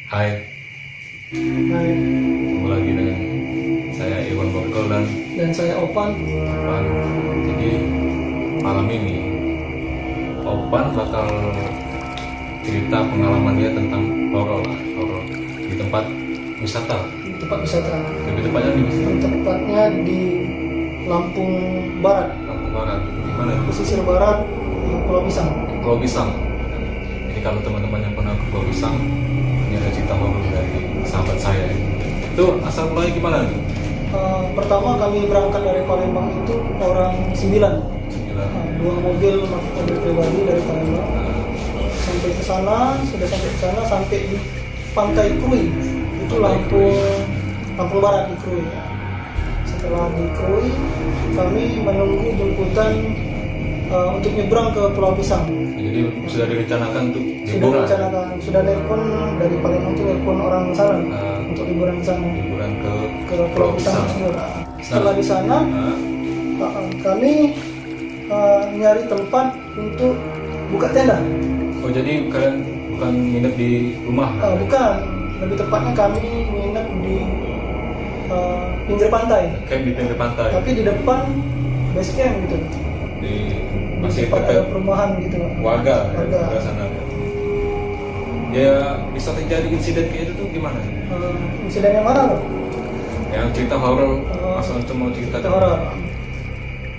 Hai, Hai, ketemu lagi dengan saya Iwan Bokol dan saya Opan. Opan. Jadi malam ini Opan bakal cerita pengalaman dia tentang horor di tempat wisata. Di tempat wisata. Lebih tepatnya di Tepatnya di Lampung Barat, Lampung Barat. Di mana? pesisir barat, di Pulau Pisang. Pulau Pisang. Jadi kalau teman-teman yang pernah ke Pulau Pisang, ini ada cerita horor dari sahabat saya. Itu asal mulai gimana? Pertama kami berangkat dari Palembang itu orang 9. Sembilan. Dua mobil pribadi dari Palembang. Sampai ke sana, sudah sampai ke sana, sampai di Pantai Krui. Itu Lampung Barat di Krui. Setelah di Krui, kami menunggu jemputan untuk nyebrang ke Pulau Pisang. Jadi sudah direncanakan untuk Sudah liburan. direncanakan, sudah telepon dari Palembang itu telepon orang sana untuk liburan ke sana. Liburan Ke Pulau Pisang. Setelah di sana, kami nyari tempat untuk buka tenda. Oh, jadi kalian bukan nginep di rumah? Bukan, lebih tepatnya kami nginep di pinggir pantai. Camp di pinggir pantai. Tapi di depan base camp gitu. Di Di masih tempat ada dekat perumahan gitu. warga Warga. sana. Ya bisa terjadi insiden kayak itu tuh gimana? Insiden yang mana loh? Yang cerita horor, asal cuma cerita Cerita horor.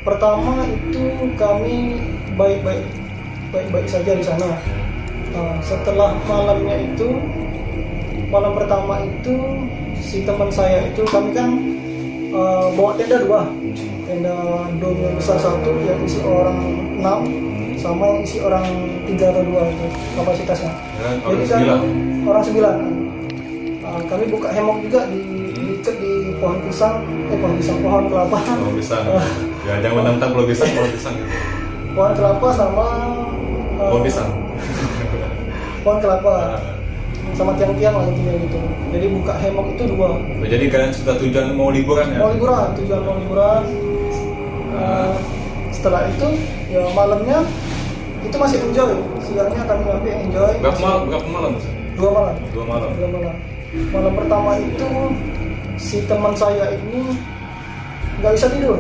Pertama itu kami baik-baik saja di sana. Setelah malam pertama itu si teman saya itu kami kan bawa tenda dua, tenda dom yang besar satu yang isi orang 6 sama yang isi orang 3 atau 2 itu kapasitasnya. Jadi kan orang 9. Kami buka hemok juga diikat di pohon kelapa. Pulau Pisang. Ya jangan mentang-mentang Pulau Pisang gitu. Pohon kelapa sama Pulau Pisang. pohon kelapa sama tiang-tiang lah intinya gitu. Jadi buka hemok itu 2. Oh, jadi kalian sudah tujuan mau liburan ya? Tujuan mau liburan. Setelah itu ya malamnya itu masih enjoy. Siangnya kami lebih enjoy. Berapa malam? 2 malam. 2 malam. 2 malam. Malam pertama itu si teman saya ini nggak bisa tidur.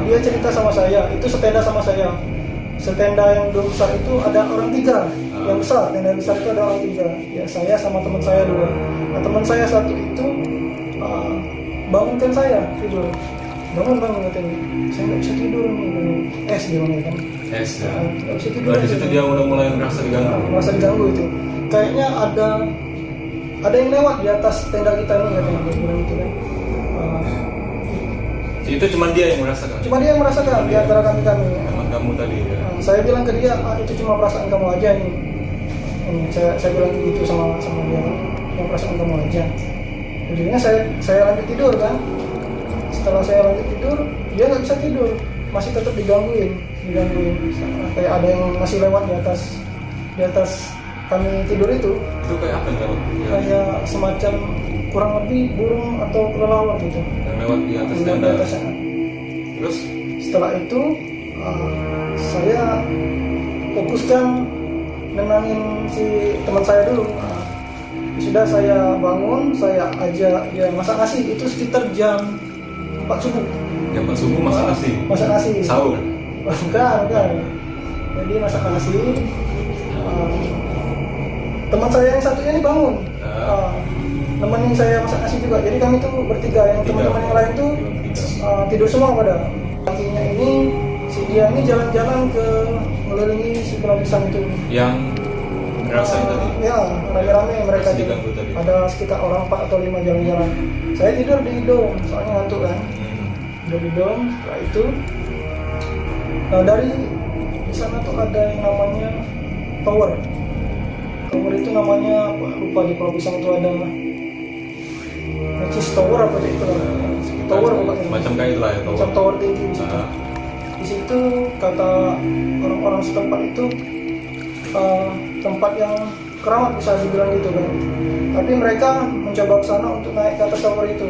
Dia cerita sama saya, itu setenda sama saya. Setenda yang dua besar itu ada orang 3. Yang besar, tenda besar itu ada orang 3. Ya saya sama teman saya 2. Nah teman saya satu itu bangunkan saya tidur. Bangun katanya. Saya nggak bisa tidur nih. Dia bangun kan. Ya. Nggak bisa tidur. Nah, di situ dia udah mulai merasa diganggu. Merasa diganggu itu. Kayaknya ada yang lewat di atas tenda kita ini katanya dia bilang gitu kan. Itu cuma dia yang merasakan. Cuma dia yang merasakan di antara kami. Teman kamu tadi ya. Saya bilang ke dia, itu cuma perasaan kamu aja nih. Saya bilang gitu sama dia, cuma perasaan kamu aja. Ujungnya saya lanjut tidur kan. Setelah saya lanjut tidur, dia nggak bisa tidur, masih tetap digangguin. Kayak ada yang masih lewat di atas kami tidur itu. Itu kayak apa yang lewat? Kayak semacam kurang lebih burung atau kelelawar gitu. Yang lewat di atas Di tenda. atasnya. Terus Setelah itu saya fokuskan nenangin si teman saya dulu. Sudah saya bangun, saya ajak dia masak nasi. Itu sekitar jam 4 subuh. jam 4 subuh masak nasi. Masak nasi. Sahur. Bukan. Jadi masak nasi. Teman saya yang satunya ini bangun. Nemenin saya masak nasi juga. Jadi kami tuh bertiga. Yang teman-teman yang lain tuh tidur semua pada. Paginya ini si dia ini jalan-jalan ke mengelilingi si Pulau Pisang itu. Yang ngerasain tadi. Ya, rame-rame mereka Masih juga. diganggu tadi. Ada sekitar orang 4 atau 5 jalan-jalan. Saya tidur di dom, soalnya ngantuk kan. Tidur di dom. Setelah itu, dari di sana tuh ada yang namanya tower. Tower itu namanya lupa di Pulau Pisang itu ada Necis Tower apa itu? Tower pokoknya. Macam kayak itulah ya tower. Macam tower tinggi di situ. Di situ kata orang-orang setempat itu tempat yang keramat bisa dibilang gitu kan. Tapi mereka mencoba ke sana untuk naik ke atas tower itu.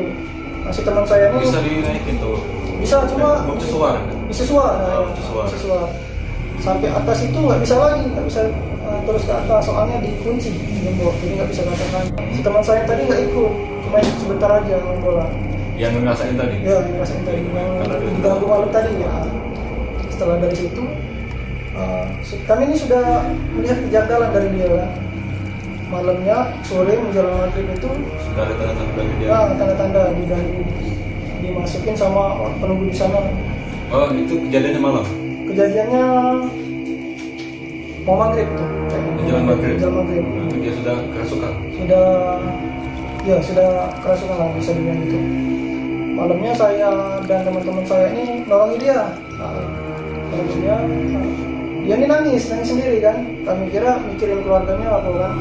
Nah, si teman saya ini Bisa dinaikin tuh. bisa cuma mercusuar. disesuai. Mercusuar. Sampai atas itu nggak bisa lagi, nggak bisa terus ke atas, soalnya dikunci gembok, jadi nggak bisa ke atas lagi. Si teman saya tadi nggak ikut, cuma ikut sebentar aja main bola. Yang ngerasain tadi? Ya, yang ngerasain tadi, yang diganggu malam tadi ya. Setelah dari situ, kami ini sudah melihat kejanggalan dari dia kan. Malamnya, sore menjelang maghrib itu Sudah ada tanda-tanda dari dia? Tanda-tanda dimasukin sama penunggu di sana. Oh, itu kejadiannya malam? Kejadiannya mau maghrib tuh. Menjelang maghrib? Menjelang maghrib. Itu dia sudah kerasukan? Sudah kerasukan lah, bisa dibilang gitu. Malamnya saya dan teman-teman saya ini nolongi dia. Dia ini nangis sendiri kan. Kami kira mikirin keluarganya apa kan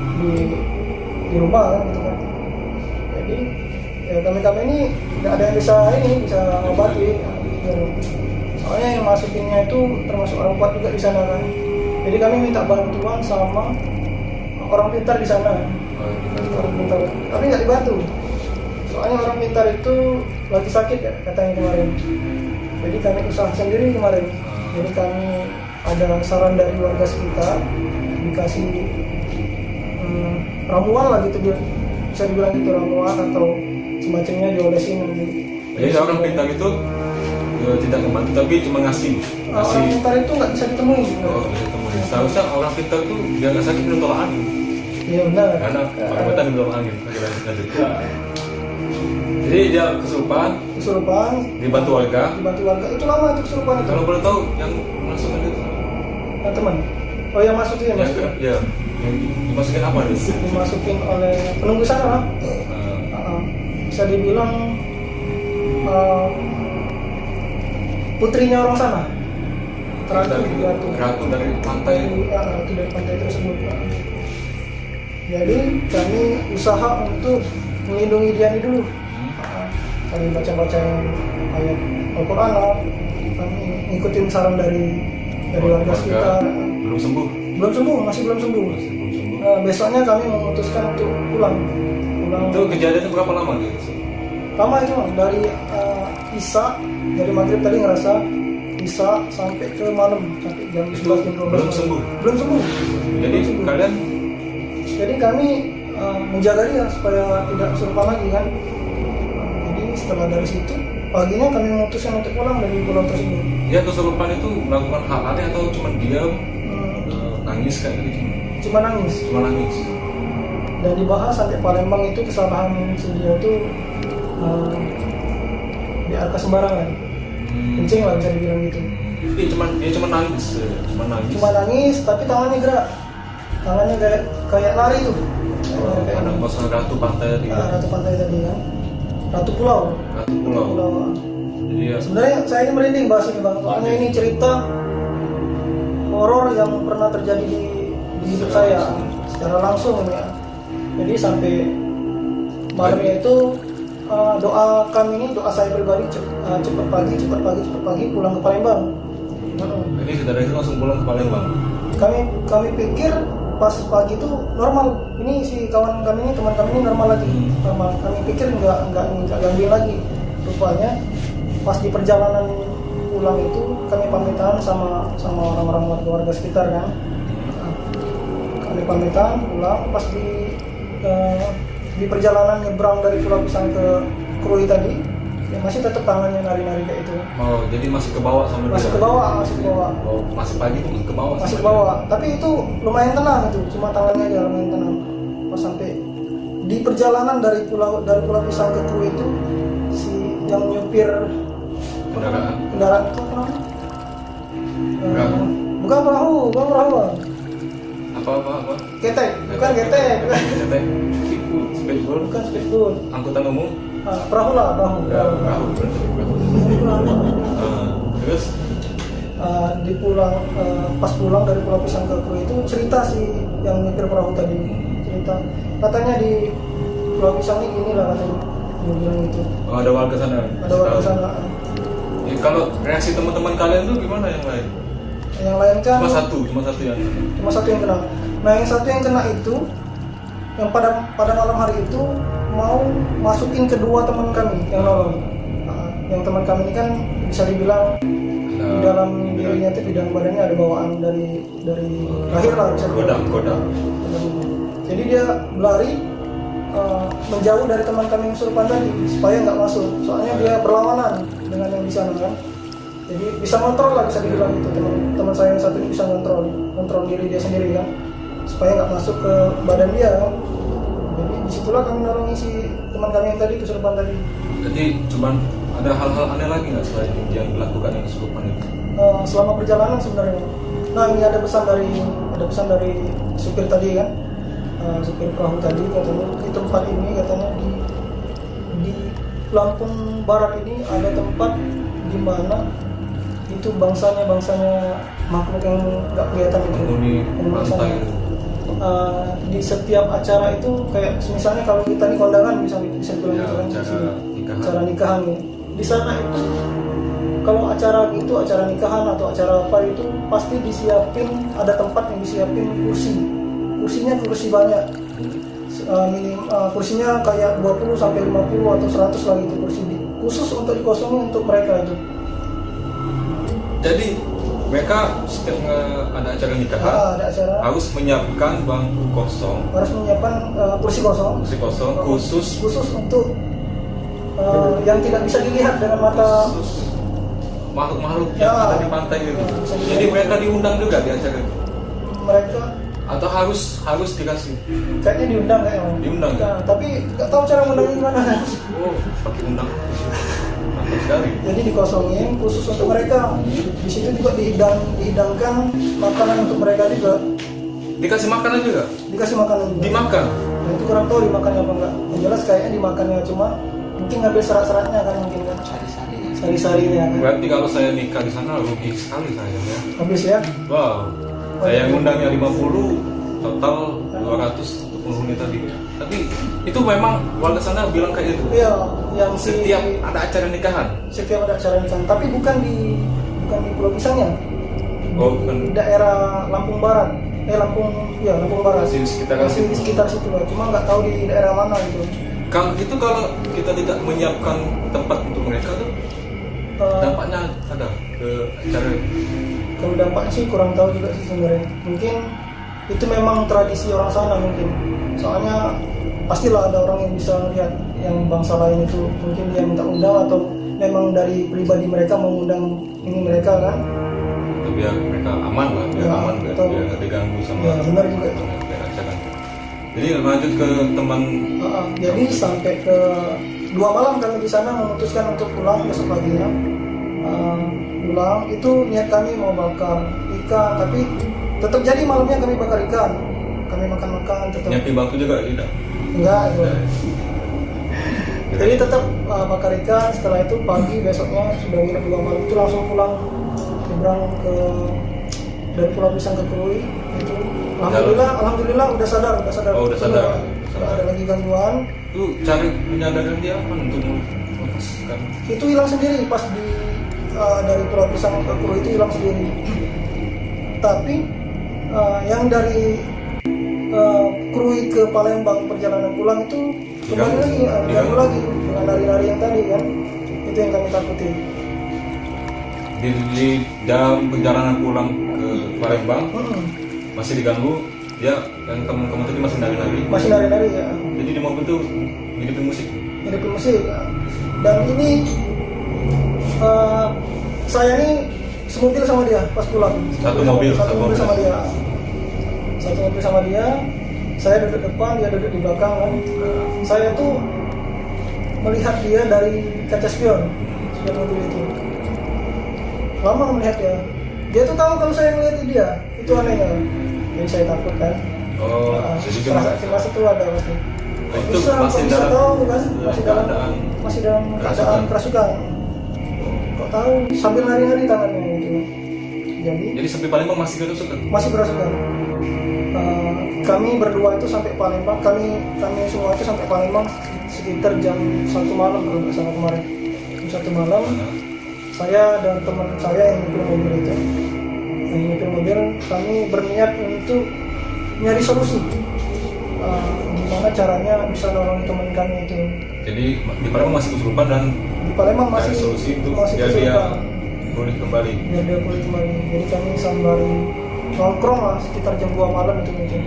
di rumah kan gitu kan. Jadi ya kami ini nggak ada yang bisa ngobati. Soalnya yang masukinnya itu termasuk orang kuat juga di sana kan. Jadi kami minta bantuan sama orang pintar di sana. Orang pintar, tapi nggak dibantu. Soalnya orang pintar itu lagi sakit ya katanya kemarin. Jadi kami usaha sendiri kemarin. Jadi kami ada saran dari warga sekitar, dikasih ramuan lah gitu, bisa dibilang gitu, ramuan atau semacamnya diolesin nanti. Jadi orang pintar itu tidak membantu tapi cuma ngasih. Orang pintar itu nggak bisa ditemui. Oh, bisa ditemui. Seharusnya orang pintar itu biar nggak sakit minum tolak angin. Iya benar. Karena orang pintar minum tolak angin. Jadi dia kesurupan, dibantu warga. Itu lama itu kesurupan itu. Kalau boleh tahu yang masukkan itu? Nah, teman. Oh, yang masukin mas? Ya, yang dimasukin apa nih? Dimasukin oleh penunggu sana. Bisa dibilang putrinya orang sana. Ratu dari pantai. Ratu dari pantai tersebut. Jadi kami usaha untuk melindungi dia ini dulu. Kami baca-baca ayat Al-Quran lah. Kami ngikutin saran dari warga sekitar. Belum sembuh? Masih belum sembuh. Besoknya kami memutuskan untuk pulang. Itu kejadiannya berapa lama gitu? Lama itu dari Isya, dari maghrib tadi ngerasa Isya sampai ke malam, sampai jam 11 jam 12. Belum sembuh. Jadi kami menjaga dia supaya tidak kesurupan lagi kan. Jadi setelah dari situ paginya kami memutuskan untuk pulang dari pulau tersebut. Dia kesurupan itu melakukan hal aneh atau cuma diam, nangis kayak gitu? Cuma nangis. Dan dibahas sampai Palembang itu kesalahan dia itu diarahkan sembarangan. Kencing lah bisa dibilang gitu. Dia cuma nangis. Cuma nangis tapi tangannya gerak. Tangannya kayak lari tuh. Ada kosong ratu pantai tadi. Ratu pantai tadi kan. Ratu pulau. Jadi ya. Sebenarnya saya ini merinding bahas ini bang. Soalnya ini cerita horor yang pernah terjadi di hidup saya secara langsung ya. Jadi sampai malamnya itu doa kami ini, doa saya pribadi cepat pagi pulang ke Palembang. Jadi saudara itu langsung pulang ke Palembang. Kami pikir pas pagi itu normal. Ini si teman kami ini normal lagi. Normal. Kami pikir nggak gangguin lagi. Rupanya pas di perjalanan pulang itu kami pamitan sama orang-orang warga sekitar kan. Kami pamitan pulang pas di perjalanan nyebrang dari Pulau Pisang ke Krui tadi, ya masih tetap tangannya nari-nari kayak itu. Oh, jadi masih ke bawah sama dia? Masih ke bawah. Oh, masih pagi itu masih ke bawah? Masih ke bawah, tapi itu lumayan tenang itu, cuma tangannya aja lumayan tenang. Pas sampai di perjalanan dari Pulau Pisang ke Krui itu, si yang nyupir kendaraan itu apa namanya? Bukan perahu. Apa? Ketek, bukan ketek. Speedboat? Bukan speedboat. Angkutan umum? Perahu. Terus? Pas pulang dari Pulau Pisang ke Krui itu cerita si yang nyetir perahu tadi, cerita katanya di Pulau Pisang ini gini lah katanya, dia bilang gitu. Oh, ada warga sana? Ada warga sana. Ya, kalau reaksi teman-teman kalian tuh gimana yang lain? Yang lain kan cuma satu yang kena. Nah, yang satu yang kena itu yang pada malam hari itu mau masukin kedua teman kami yang nolong. Yang teman kami ini kan bisa dibilang di dalam dirinya itu di dalam badannya ada bawaan dari lahir lah bisa dibilang. Kodam. Jadi dia berlari menjauh dari teman kami yang kesurupan tadi supaya nggak masuk, soalnya dia berlawanan dengan yang di sana kan. Jadi bisa kontrol lah bisa dibilang gitu, teman saya yang satu ini bisa kontrol diri dia sendiri kan, supaya nggak masuk ke badan dia kan. Jadi disitulah kami nolongi si teman kami yang tadi kesurupan tadi. Jadi cuman ada hal-hal aneh lagi nggak selain yang dilakukan yang kesurupan itu? Selama perjalanan sebenarnya. Nah ini ada pesan dari supir tadi kan, supir perahu tadi katanya di tempat ini katanya di Lampung Barat ini ada tempat di mana itu bangsanya makhluk yang nggak kelihatan itu. Penghuni pantai. Di setiap acara itu kayak misalnya kalau kita di kondangan bisa dibilang Ya, gitu kan, acara nikahan. acara nikahan ya. Di sana itu kalau acara gitu, acara nikahan atau acara apa itu pasti disiapin, ada tempat yang disiapin kursinya kursi banyak, kursinya kayak 20 sampai 50 atau 100 lah gitu kursi khusus untuk dikosongin untuk mereka itu. Jadi mereka setiap ada acara nikahan Ada acara harus menyiapkan bangku kosong, harus menyiapkan kursi kosong khusus untuk yang tidak bisa dilihat dengan mata makhluk-makhluk yang Ya. ada di pantai itu. Bisa dilihat. Jadi mereka diundang juga di acara itu, mereka. atau harus dikasih? Kayaknya diundang kayaknya. Diundang, Nah, tapi nggak tahu cara undangnya gimana. Oh, pakai undang. Mantap sekali. Jadi dikosongin khusus untuk mereka. Di situ juga dihidangkan makanan untuk mereka juga. Dikasih makanan juga? Dikasih makanan juga. Dimakan? Nah, itu kurang tahu dimakannya apa enggak. Yang jelas kayaknya dimakannya cuma mungkin ngambil serat-seratnya kan mungkin kan. Sari-sarinya kan. Berarti kalau saya nikah di sana rugi sekali saya ya. Habis ya. Wow. Saya yang undangnya 50, total 200 untuk penghuni tadi. Tapi itu memang warga sana bilang kayak gitu. Iya, yang Setiap ada acara nikahan. setiap ada acara nikahan, tapi bukan di Pulau Pisangnya. Oh, Di bukan. daerah Lampung Barat. Lampung Barat. Masih di sekitaran Masih di situ. sekitar situ lah. Cuma nggak tahu di daerah mana gitu. Kalau kita tidak menyiapkan tempat untuk mereka tuh dampaknya ada ke acara. Kalau dampaknya sih kurang tahu juga sih sebenarnya. Mungkin itu memang tradisi orang sana mungkin. Soalnya pastilah ada orang yang bisa lihat yang bangsa lain itu mungkin dia minta undang atau memang dari pribadi mereka mengundang ini mereka kan. Biar mereka aman lah, biar Ya, aman, biar betul. nggak diganggu sama Ya, benar juga. biar acara. Jadi lanjut ke teman. Jadi sampai ke 2 malam kami di sana memutuskan untuk pulang besok paginya. Pulang itu niat kami mau bakar ikan, tapi tetap jadi malamnya kami bakar ikan. Kami makan tetap. Nyiapin batu juga tidak? Enggak itu. Jadi tetap bakar ikan. Setelah itu pagi besoknya sudah nginep 2 malam itu langsung pulang nyebrang ke dari Pulau Pisang ke Krui itu. Alhamdulillah udah sadar. Oh, udah sadar. Nggak ada lagi gangguan. Itu cari penyadaran dia apa untuk melepaskan? Itu hilang sendiri pas dari Pulau Pisang ke Krui itu hilang sendiri. Tapi yang dari Krui ke Palembang perjalanan pulang itu kembali lagi diganggu lagi dengan nari-nari yang tadi kan. Itu yang kami takuti. Di dalam perjalanan pulang ke Palembang masih diganggu, ya yang teman-teman tadi masih nari-nari. Masih nari-nari ya. Jadi di mobil tuh hidupin musik. Hidupin musik. Dan ini saya ini semobil sama dia pas pulang. Satu mobil sama dia. Satu mobil sama dia. Saya duduk depan, dia duduk di belakang kan. Saya tuh melihat dia dari kaca spion mobil itu. Lama melihat dia. Dia tuh tahu kalau saya melihat dia. Itu anehnya. Jadi saya takut kan. Oh, jadi gimana? Rasa itu ada pasti. Itu Bisa masih tahu dalam kan? Masih dalam keadaan kerasukan. Kok tahu sambil nari-nari tangannya gitu. Jadi sampai Palembang masih kerasukan? Masih kerasukan. Kami berdua itu sampai Palembang. Kami semua itu sampai Palembang sekitar jam 1 malam kalau nggak salah kemarin. Jam 1 malam. Saya dan teman saya yang nyupir mobil itu, kami berniat untuk nyari solusi. Gimana caranya bisa nolong teman kami itu. Jadi di Palembang masih kesurupan dan Di Palembang masih cari solusi untuk masih biar dia kesulitan. pulih kembali. biar dia pulih kembali. Jadi kami sembari nongkrong lah sekitar jam 2 malam itu mungkin.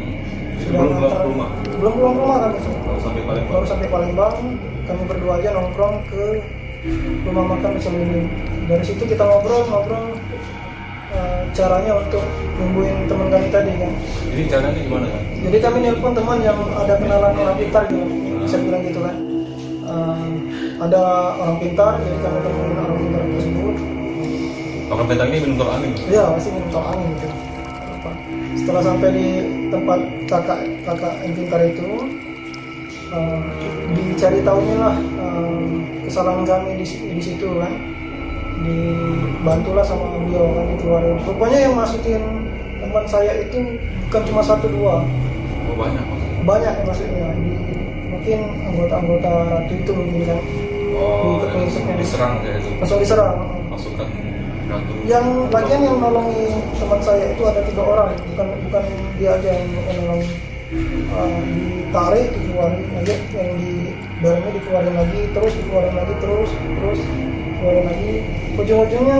Itu belum pulang ke rumah. Belum pulang ke rumah kami. Kalau sampai Palembang. Baru sampai Palembang, kami berdua aja nongkrong ke rumah makan Cemilin. Dari situ kita ngobrol caranya untuk nungguin teman kami tadi kan. Jadi caranya gimana kan? Jadi kami nelpon teman yang ada kenalan orang pintar gitu, bisa bilang gitu kan. Ada orang pintar, jadi kami temuin orang pintar tersebut. Orang pintar ini minum tolak angin. Iya, pasti minum tolak angin gitu. Setelah sampai di tempat kakak yang pintar itu, dicari tahunya lah kesalahan kami di situ kan. Dibantulah sama beliau kan dikeluarin. Rupanya yang masukin teman saya itu bukan cuma 1-2, Oh banyak maksudnya. banyak yang masuknya. Mungkin anggota-anggota ratu itu mungkin kan. Oh, Pengikutnya diserang kayak itu. langsung diserang. Pasukan ratu. Yang lagian yang nolongi teman saya itu ada 3 orang, bukan dia aja yang nolongi. Ditarik, dikeluarin lagi, yang di dalamnya dikeluarin lagi, terus dikeluarin lagi, terus dikeluarin lagi. Ujung-ujungnya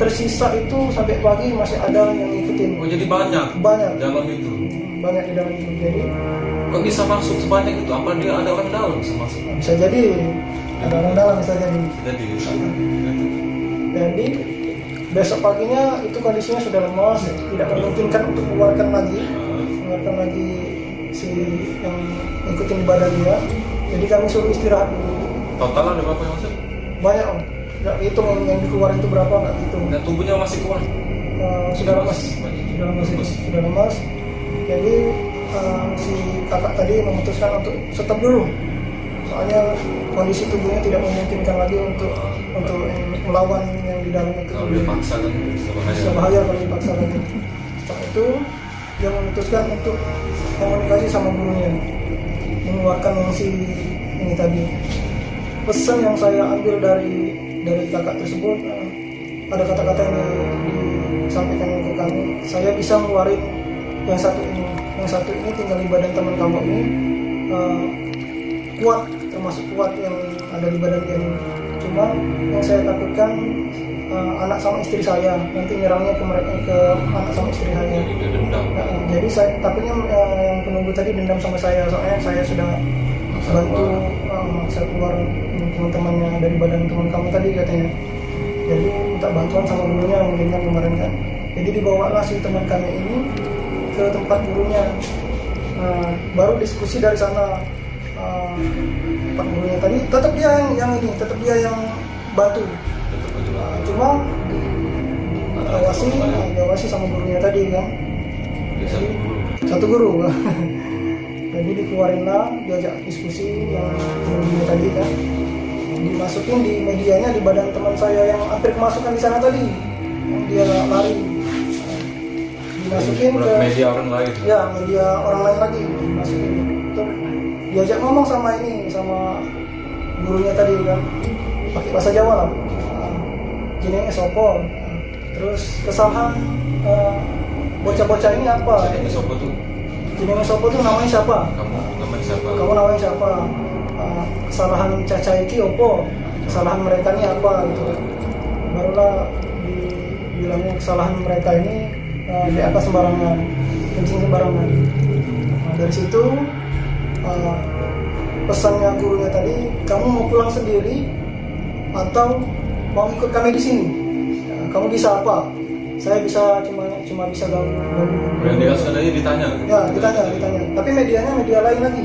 tersisa itu sampai pagi masih ada yang ngikutin. Oh jadi banyak dalam itu. Banyak di dalam itu. Jadi Kok bisa masuk sebanyak itu? Apa dia ada orang dalam bisa masuk? bisa jadi ada orang dalam, bisa jadi. Jadi besok paginya itu kondisinya sudah lemas, tidak memungkinkan untuk mengeluarkan lagi si yang ngikutin ibadah dia. Jadi kami suruh istirahat dulu. Total ada berapa yang masuk? Banyak om, nggak hitung yang dikeluarin itu berapa, nggak hitung. Dan tubuhnya masih kuat. Sudah lemas. Jadi si kakak tadi memutuskan untuk stop dulu. Soalnya kondisi tubuhnya tidak memungkinkan lagi untuk melawan yang di dalam itu. Kalau dia paksa kan Bisa bahaya kalau dipaksa lagi. Setelah itu dia memutuskan untuk komunikasi sama gurunya, mengeluarkan yang si ini tadi. Pesan yang saya ambil dari kakak tersebut, ada kata-kata yang disampaikan ke kami. Saya bisa ngeluarin yang satu ini tinggal di badan teman kamu ini, kuat, termasuk kuat yang ada di badan dia ini. Cuma yang saya takutkan anak sama istri saya nanti nyerangnya ke anak sama istri saya. Dia dendam. Jadi saya takutnya yang penunggu tadi dendam sama saya, soalnya saya sudah bantu saya keluar teman-temannya dari badan teman kamu tadi katanya. Jadi minta bantuan sama gurunya mungkin kan kemarin kan. Jadi dibawalah si teman kami ini ke tempat gurunya. Baru diskusi dari sana. Tempat gurunya tadi tetap dia yang bantu. Cuma diawasi sama gurunya tadi kan. Jadi, satu guru. Jadi dikeluarin lah, diajak diskusi yang gurunya tadi kan. Dimasukin di medianya di badan teman saya yang hampir kemasukan di sana tadi, yang dia lari. Dimasukin ke media orang lain. Ya, media orang lain lagi dimasukin. Terus diajak ngomong sama gurunya tadi kan, pakai bahasa Jawa lah. Jenenge sopo. Terus kesalahan bocah-bocah ini apa? Jenenge sopo tuh namanya siapa? Kamu namanya siapa? Kesalahan Caca iki opo? Kesalahan mereka ini apa gitu. Barulah dibilangnya kesalahan mereka ini di atas sembarangan, kencing sembarangan. Dari situ pesannya gurunya tadi, kamu mau pulang sendiri atau mau ikut kami di sini? Kamu bisa apa? Saya cuma bisa ganggu. Yang dikasih tadi ditanya. Ya, ditanya. Tapi medianya media lain lagi.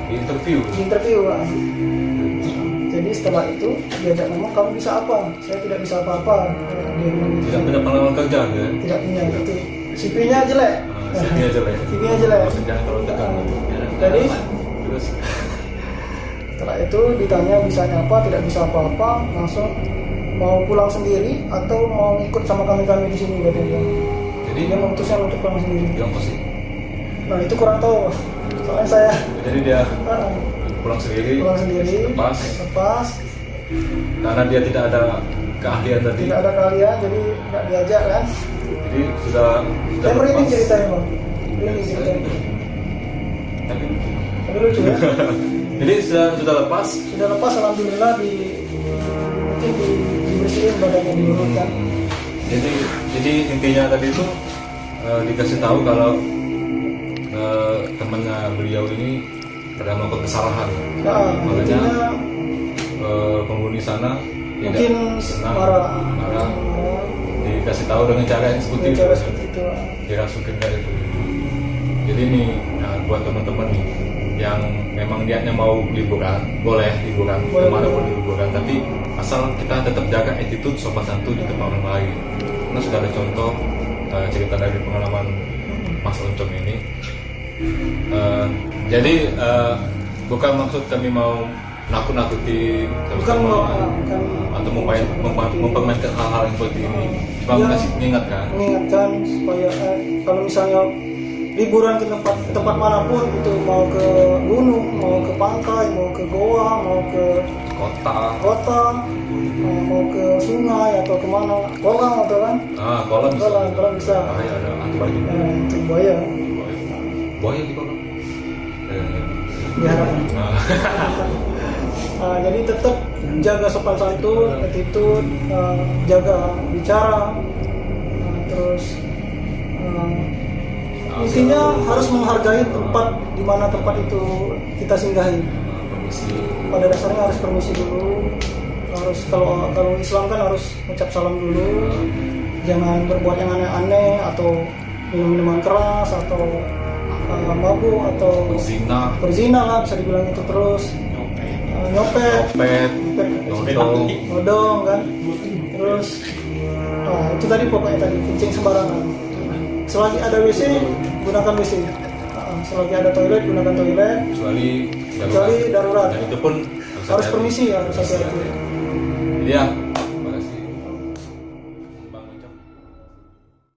Di interview. Jadi setelah itu diajak ngomong, kamu bisa apa? Saya tidak bisa apa-apa. Dia bilang gitu. Tidak punya pengalaman kerja ya? Tidak punya gitu. CV-nya jelek. CV-nya jelek. Jangan terlalu tegang. Jadi terus setelah itu ditanya bisanya apa, tidak bisa apa-apa, langsung mau pulang sendiri atau mau ikut sama kami di sini katanya. Jadi dia memutuskan untuk pulang sendiri. Yang pasti. Nah itu kurang tahu. Soalnya saya. Jadi dia pulang sendiri. Lepas. Karena dia tidak ada keahlian tadi. Tidak ada keahlian, jadi nggak diajak kan. Jadi sudah saya merinding ceritanya bang. Merinding ceritanya. Tapi lucu ya. Jadi sudah lepas. Sudah lepas, alhamdulillah mungkin dibersihin badannya dulu kan. Jadi intinya tadi itu dikasih tahu kalau temannya beliau ini pernah melakukan kesalahan. Nah, Makanya intinya penghuni sana tidak mungkin senang, marah. dikasih tahu dengan cara yang seperti Dengan itu, cara seperti itu. dirasukin kayak itu. Jadi nih buat teman-teman nih yang memang niatnya mau liburan, boleh liburan kemana pun liburan, tapi asal kita tetap jaga attitude sopan santun di tempat orang lain. Karena sudah ada contoh cerita dari pengalaman Mas Oncom ini. Jadi bukan maksud kami mau nakut-nakuti Bukan atau mempermainkan hal-hal yang seperti ini. Cuma kasih mengingatkan supaya kalau misalnya liburan ke tempat manapun, itu mau ke gunung, mau ke pantai, mau ke goa, mau ke kota, mau ke sungai atau kemana, kolam atau kan? Kolam bisa. Bahaya, ada hantu banyu. Itu buaya. Buaya di kolam. Diharapkan. Jadi tetap jaga sopan santun, attitude, jaga bicara, terus intinya harus menghargai tempat di mana tempat itu kita singgahi. Pada dasarnya harus permisi dulu. Harus kalau Islam kan harus ucap salam dulu. Jangan berbuat yang aneh-aneh atau minum-minuman keras atau mabuk atau berzina lah, bisa dibilang itu. Terus nyopet, nodong kan. Terus itu tadi pokoknya tadi kencing sembarangan. Selagi ada WC, gunakan WC. Selagi ada toilet, gunakan toilet. Kecuali darurat. Dan itu pun harus permisi, harus hati-hati. Jadi ya,